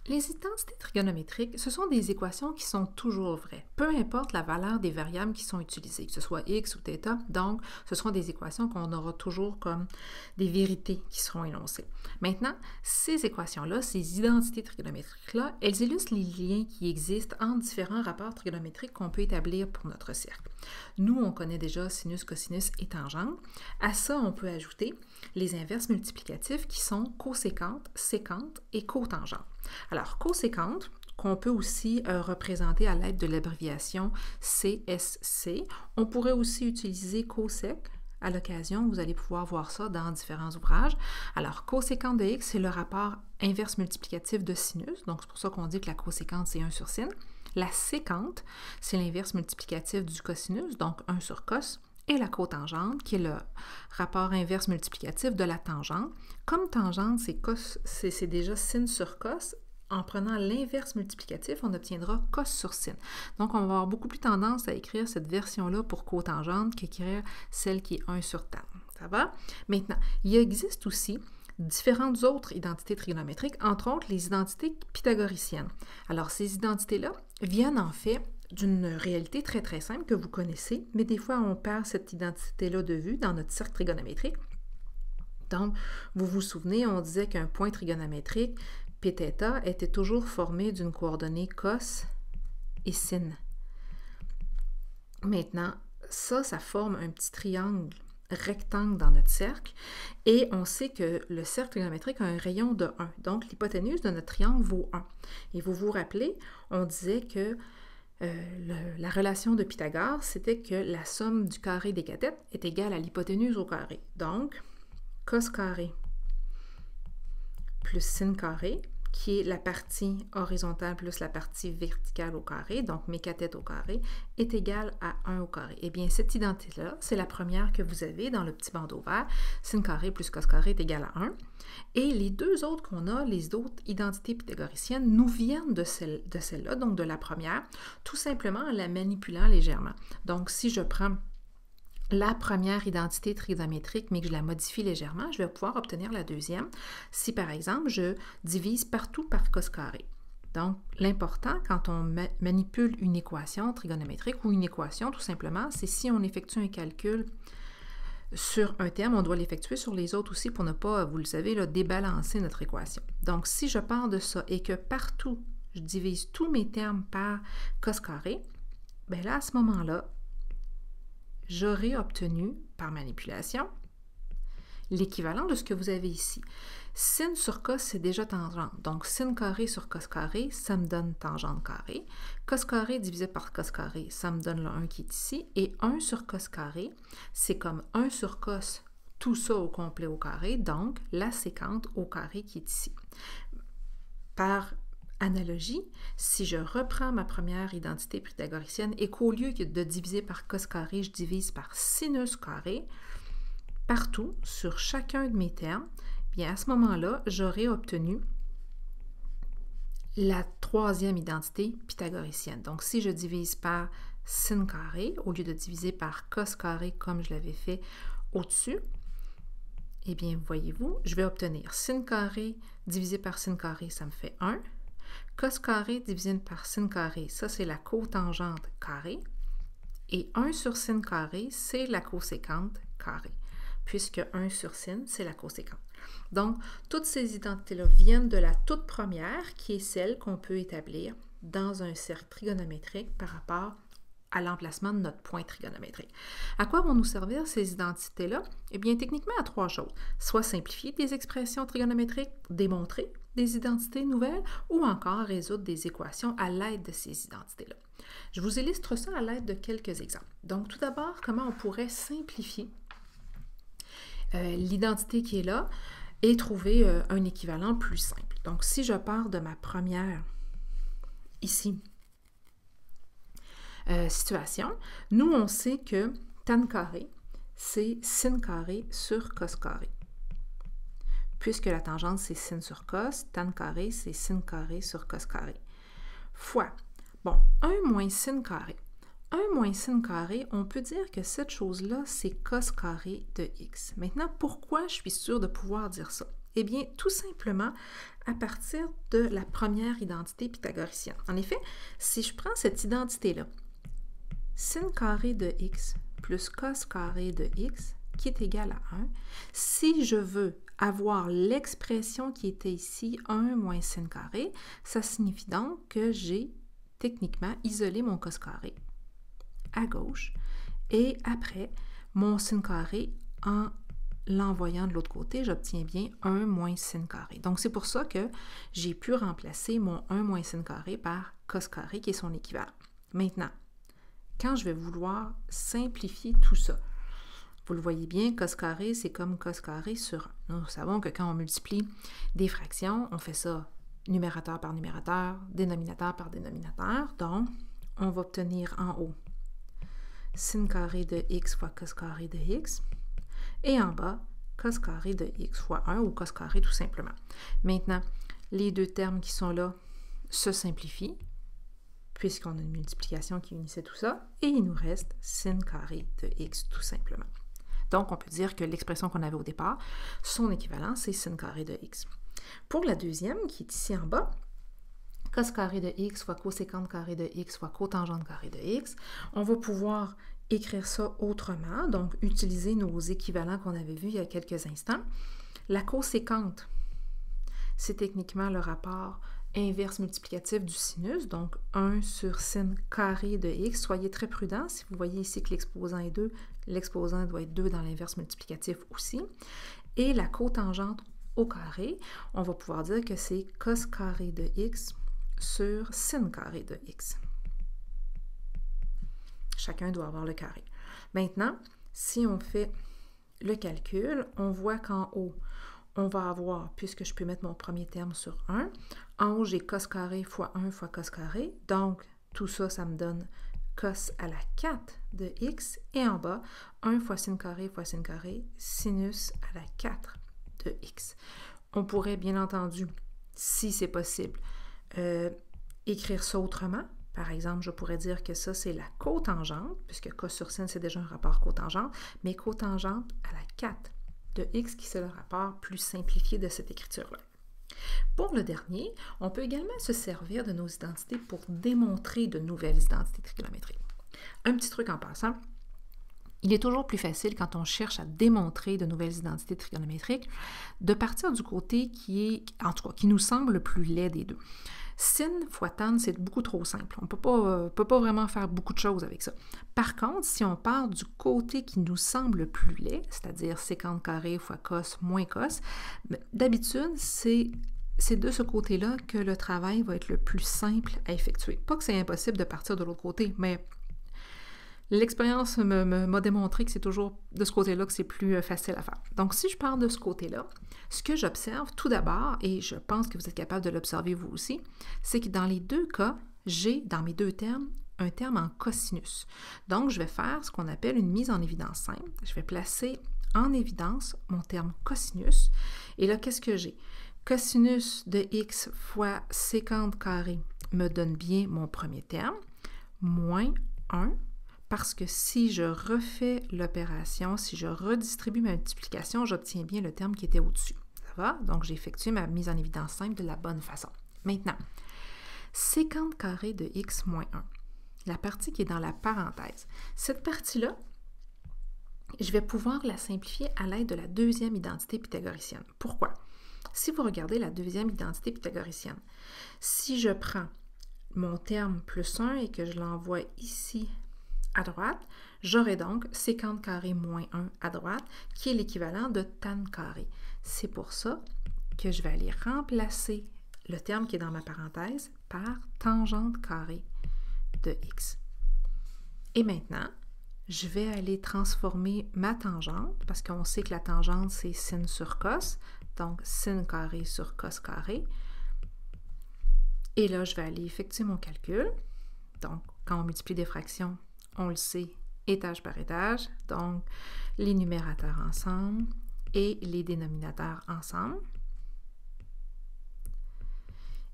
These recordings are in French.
Les identités trigonométriques, ce sont des équations qui sont toujours vraies, peu importe la valeur des variables qui sont utilisées, que ce soit x ou θ, donc ce seront des équations qu'on aura toujours comme des vérités qui seront énoncées. Maintenant, ces équations-là, ces identités trigonométriques-là, elles illustrent les liens qui existent entre différents rapports trigonométriques qu'on peut établir pour notre cercle. Nous, on connaît déjà sinus, cosinus et tangente. À ça, on peut ajouter les inverses multiplicatifs qui sont coséquentes, séquentes et cotangentes. Alors, coséquente, qu'on peut aussi représenter à l'aide de l'abréviation CSC. On pourrait aussi utiliser cosec. À l'occasion, vous allez pouvoir voir ça dans différents ouvrages. Alors, coséquente de x, c'est le rapport inverse multiplicatif de sinus. Donc, c'est pour ça qu'on dit que la coséquente, c'est 1 sur sin. La séquente, c'est l'inverse multiplicatif du cosinus, donc 1 sur cos. Et la cotangente, qui est le rapport inverse multiplicatif de la tangente. Comme tangente, c'est déjà sin sur cos. En prenant l'inverse multiplicatif, on obtiendra cos sur sin. Donc, on va avoir beaucoup plus tendance à écrire cette version-là pour cotangente qu'écrire celle qui est 1 sur tan. Ça va? Maintenant, il existe aussi différentes autres identités trigonométriques, entre autres les identités pythagoriciennes. Alors, ces identités-là viennent en fait d'une réalité très très simple que vous connaissez, mais des fois on perd cette identité-là de vue dans notre cercle trigonométrique. Donc, vous vous souvenez, on disait qu'un point trigonométrique, Pθ, était toujours formé d'une coordonnée cos et sin. Maintenant, ça forme un petit triangle rectangle dans notre cercle et on sait que le cercle trigonométrique a un rayon de 1. Donc, l'hypoténuse de notre triangle vaut 1. Et vous vous rappelez, on disait que la relation de Pythagore, c'était que la somme du carré des cathètes est égale à l'hypoténuse au carré. Donc, cos carré plus sin carré, qui est la partie horizontale plus la partie verticale au carré, donc mes cathètes au carré, est égal à 1 au carré. Eh bien, cette identité-là, c'est la première que vous avez dans le petit bandeau vert. Sin carré plus cos carré est égal à 1. Et les deux autres qu'on a, les autres identités pythagoriciennes, nous viennent de celle-là, donc de la première, tout simplement en la manipulant légèrement. Donc, si je prends la première identité trigonométrique, mais que je la modifie légèrement, je vais pouvoir obtenir la deuxième si, par exemple, je divise partout par cos carré. Donc, l'important quand on manipule une équation trigonométrique ou une équation, tout simplement, c'est si on effectue un calcul sur un terme, on doit l'effectuer sur les autres aussi pour ne pas, vous le savez, là, débalancer notre équation. Donc, si je pars de ça et que partout, je divise tous mes termes par cos carré, bien là, à ce moment-là, j'aurai obtenu, par manipulation, l'équivalent de ce que vous avez ici. Sin sur cos, c'est déjà tangente. Donc, sin carré sur cos carré, ça me donne tangente carré. Cos carré divisé par cos carré, ça me donne le 1 qui est ici. Et 1 sur cos carré, c'est comme 1 sur cos, tout ça au complet au carré, donc la séquente au carré qui est ici. Par analogie, si je reprends ma première identité pythagoricienne et qu'au lieu de diviser par cos carré, je divise par sinus carré, partout, sur chacun de mes termes, bien à ce moment-là, j'aurai obtenu la troisième identité pythagoricienne. Donc, si je divise par sin carré, au lieu de diviser par cos carré comme je l'avais fait au-dessus, eh bien, voyez-vous, je vais obtenir sin carré divisé par sin carré, ça me fait 1. Cos carré divisé par sin carré, ça c'est la cotangente carré. Et 1 sur sin carré, c'est la coséquente carré, puisque 1 sur sin, c'est la coséquente. Donc, toutes ces identités-là viennent de la toute première, qui est celle qu'on peut établir dans un cercle trigonométrique par rapport à l'emplacement de notre point trigonométrique. À quoi vont nous servir ces identités-là? Eh bien, techniquement, à 3 choses. Soit simplifier des expressions trigonométriques, démontrer des identités nouvelles, ou encore résoudre des équations à l'aide de ces identités-là. Je vous illustre ça à l'aide de quelques exemples. Donc, tout d'abord, comment on pourrait simplifier l'identité qui est là et trouver un équivalent plus simple. Donc, si je pars de ma première ici, situation, nous, on sait que tan carré, c'est sin carré sur cos carré. Puisque la tangente, c'est sin sur cos, tan carré, c'est sin carré sur cos carré. Fois, bon, 1 moins sin carré. 1 moins sin carré, on peut dire que cette chose-là, c'est cos carré de x. Maintenant, pourquoi je suis sûre de pouvoir dire ça? Eh bien, tout simplement, à partir de la première identité pythagoricienne. En effet, si je prends cette identité-là, sin carré de x plus cos carré de x, qui est égal à 1, si je veux avoir l'expression qui était ici, 1 moins sin carré, ça signifie donc que j'ai techniquement isolé mon cos carré à gauche et après, mon sin carré, en l'envoyant de l'autre côté, j'obtiens bien 1 moins sin carré. Donc, c'est pour ça que j'ai pu remplacer mon 1 moins sin carré par cos carré, qui est son équivalent. Maintenant, quand je vais vouloir simplifier tout ça, vous le voyez bien, cos carré, c'est comme cos carré sur 1. Nous savons que quand on multiplie des fractions, on fait ça numérateur par numérateur, dénominateur par dénominateur. Donc, on va obtenir en haut sin carré de x fois cos carré de x, et en bas, cos carré de x fois 1, ou cos carré tout simplement. Maintenant, les deux termes qui sont là se simplifient, puisqu'on a une multiplication qui unissait tout ça, et il nous reste sin carré de x tout simplement. Donc, on peut dire que l'expression qu'on avait au départ, son équivalent, c'est sin carré de x. Pour la deuxième, qui est ici en bas, cos carré de x fois coséquente carré de x fois cotangente carré de x, on va pouvoir écrire ça autrement, donc utiliser nos équivalents qu'on avait vus il y a quelques instants. La coséquente, c'est techniquement le rapport inverse multiplicatif du sinus, donc 1 sur sin carré de x. Soyez très prudents, si vous voyez ici que l'exposant est 2, l'exposant doit être 2 dans l'inverse multiplicatif aussi. Et la cotangente au carré, on va pouvoir dire que c'est cos carré de x sur sin carré de x. Chacun doit avoir le carré. Maintenant, si on fait le calcul, on voit qu'en haut, on va avoir, puisque je peux mettre mon premier terme sur 1, en haut, j'ai cos carré fois 1 fois cos carré. Donc, tout ça, ça me donne cos à la 4 de x. Et en bas, 1 fois sin carré, sinus à la 4 de x. On pourrait, bien entendu, si c'est possible, écrire ça autrement. Par exemple, je pourrais dire que ça, c'est la cotangente, puisque cos sur sin, c'est déjà un rapport cotangente, mais cotangente à la 4 de x, qui c'est le rapport plus simplifié de cette écriture-là. Pour le dernier, on peut également se servir de nos identités pour démontrer de nouvelles identités trigonométriques. Un petit truc en passant, il est toujours plus facile quand on cherche à démontrer de nouvelles identités trigonométriques de partir du côté qui est, en tout cas, qui nous semble le plus laid des deux. Sin fois tan, c'est beaucoup trop simple. On ne peut pas vraiment faire beaucoup de choses avec ça. Par contre, si on part du côté qui nous semble le plus laid, c'est-à-dire sécante carré fois cos moins cos, d'habitude, c'est de ce côté-là que le travail va être le plus simple à effectuer. Pas que c'est impossible de partir de l'autre côté, mais l'expérience m'a démontré que c'est toujours de ce côté-là que c'est plus facile à faire. Donc, si je pars de ce côté-là, ce que j'observe tout d'abord, et je pense que vous êtes capable de l'observer vous aussi, c'est que dans les deux cas, j'ai dans mes deux termes un terme en cosinus. Donc, je vais faire ce qu'on appelle une mise en évidence simple. Je vais placer en évidence mon terme cosinus. Et là, qu'est-ce que j'ai? Cosinus de x fois sécante carré me donne bien mon premier terme, moins 1. Parce que si je refais l'opération, si je redistribue ma multiplication, j'obtiens bien le terme qui était au-dessus. Ça va? Donc, j'ai effectué ma mise en évidence simple de la bonne façon. Maintenant, sécante carré de x moins 1, la partie qui est dans la parenthèse. Cette partie-là, je vais pouvoir la simplifier à l'aide de la deuxième identité pythagoricienne. Pourquoi? Si vous regardez la deuxième identité pythagoricienne, si je prends mon terme plus 1 et que je l'envoie ici à droite, j'aurai donc sécante carré moins 1 à droite, qui est l'équivalent de tan carré. C'est pour ça que je vais aller remplacer le terme qui est dans ma parenthèse par tangente carré de x. Et maintenant, je vais aller transformer ma tangente, parce qu'on sait que la tangente, c'est sin sur cos, donc sin carré sur cos carré. Et là, je vais aller effectuer mon calcul. Donc, quand on multiplie des fractions, on le sait, étage par étage, donc les numérateurs ensemble et les dénominateurs ensemble.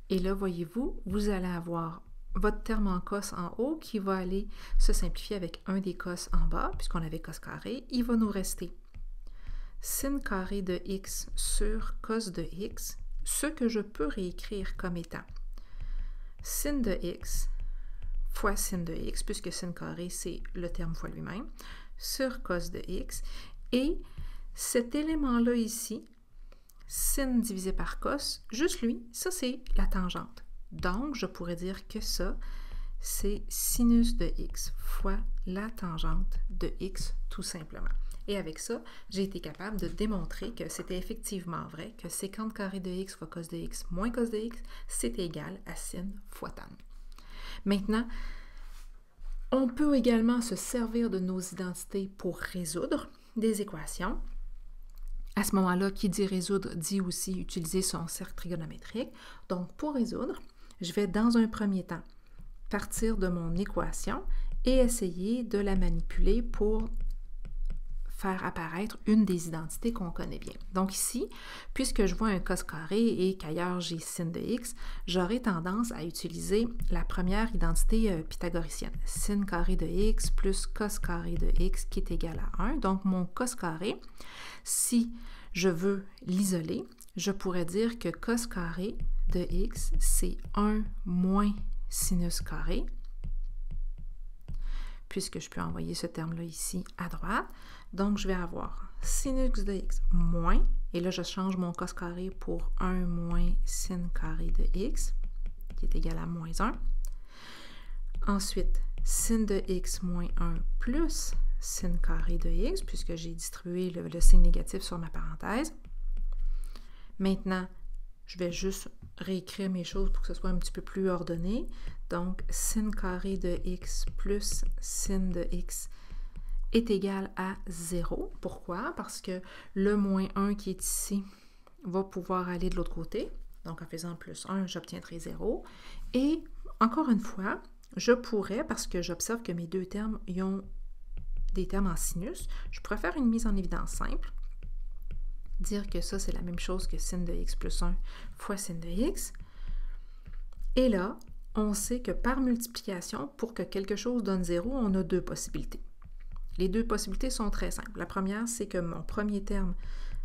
Et là, voyez-vous, vous allez avoir votre terme en cos en haut qui va aller se simplifier avec un des cos en bas, puisqu'on avait cos carré. Il va nous rester sin carré de x sur cos de x ce que je peux réécrire comme étant sin de x fois sin de x, puisque sin carré, c'est le terme fois lui-même, sur cos de x, et cet élément-là ici, sin divisé par cos, juste lui, ça c'est la tangente. Donc, je pourrais dire que ça, c'est sinus de x fois la tangente de x, tout simplement. Et avec ça, j'ai été capable de démontrer que c'était effectivement vrai que sécante carré de x fois cos de x moins cos de x, c'est égal à sin fois tan. Maintenant, on peut également se servir de nos identités pour résoudre des équations. À ce moment-là, qui dit résoudre dit aussi utiliser son cercle trigonométrique. Donc, pour résoudre, je vais dans un premier temps partir de mon équation et essayer de la manipuler pour faire apparaître une des identités qu'on connaît bien. Donc ici, puisque je vois un cos carré et qu'ailleurs j'ai sin de x, j'aurai tendance à utiliser la première identité pythagoricienne. Sin carré de x plus cos carré de x qui est égal à 1. Donc mon cos carré, si je veux l'isoler, je pourrais dire que cos carré de x, c'est 1 moins sinus carré, puisque je peux envoyer ce terme-là ici à droite. Donc, je vais avoir sinus de x moins, et là, je change mon cos carré pour 1 moins sin carré de x, qui est égal à moins 1. Ensuite, sin de x moins 1 plus sin carré de x, puisque j'ai distribué le signe négatif sur ma parenthèse. Maintenant, je vais juste réécrire mes choses pour que ce soit un petit peu plus ordonné. Donc, sin carré de x plus sin de x est égal à 0. Pourquoi? Parce que le moins 1 qui est ici va pouvoir aller de l'autre côté. Donc, en faisant plus 1, j'obtiendrai 0. Et encore une fois, je pourrais, parce que j'observe que mes deux termes ils ont des termes en sinus, je pourrais faire une mise en évidence simple. Dire que ça, c'est la même chose que sin de x plus 1 fois sin de x. Et là, on sait que par multiplication, pour que quelque chose donne 0, on a deux possibilités. Les deux possibilités sont très simples. La première, c'est que mon premier terme,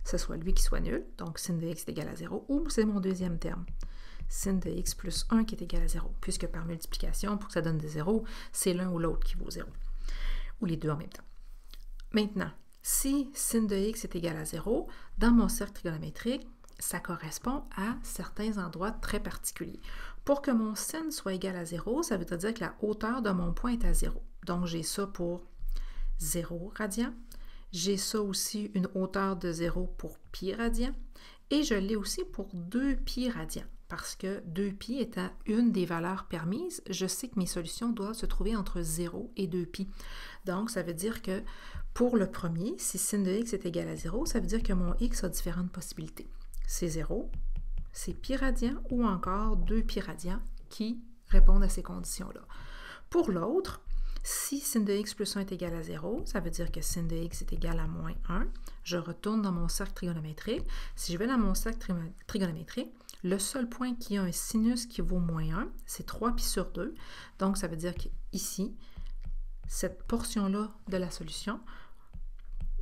ce soit lui qui soit nul, donc sin de x est égal à 0, ou c'est mon deuxième terme, sin de x plus 1 qui est égal à 0, puisque par multiplication, pour que ça donne des 0, c'est l'un ou l'autre qui vaut 0, ou les deux en même temps. Maintenant, si sin de x est égal à 0, dans mon cercle trigonométrique, ça correspond à certains endroits très particuliers. Pour que mon sin soit égal à 0, ça veut dire que la hauteur de mon point est à 0. Donc, j'ai ça pour 0 radian. J'ai ça aussi, une hauteur de 0 pour pi radian. Et je l'ai aussi pour 2 pi radian. Parce que 2 pi étant une des valeurs permises, je sais que mes solutions doivent se trouver entre 0 et 2 pi. Donc, ça veut dire que pour le premier, si sin de x est égal à 0, ça veut dire que mon x a différentes possibilités. C'est 0, c'est pi radian ou encore 2 pi radian qui répondent à ces conditions-là. Pour l'autre, si sin de x plus 1 est égal à 0, ça veut dire que sin de x est égal à moins 1. Je retourne dans mon cercle trigonométrique. Si je vais dans mon cercle trigonométrique, le seul point qui a un sinus qui vaut moins 1, c'est 3 pi sur 2. Donc, ça veut dire qu'ici, cette portion-là de la solution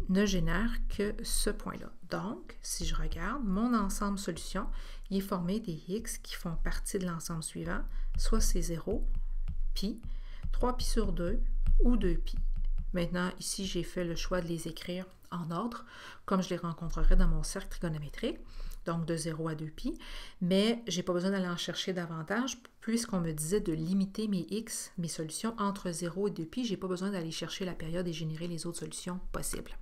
ne génère que ce point-là. Donc, si je regarde, mon ensemble solution, il est formé des x qui font partie de l'ensemble suivant, soit c'est 0, pi, 3 pi sur 2 ou 2 pi. Maintenant, ici, j'ai fait le choix de les écrire en ordre, comme je les rencontrerais dans mon cercle trigonométrique, donc de 0 à 2 pi, mais je n'ai pas besoin d'aller en chercher davantage, puisqu'on me disait de limiter mes x, mes solutions, entre 0 et 2 pi, je n'ai pas besoin d'aller chercher la période et générer les autres solutions possibles.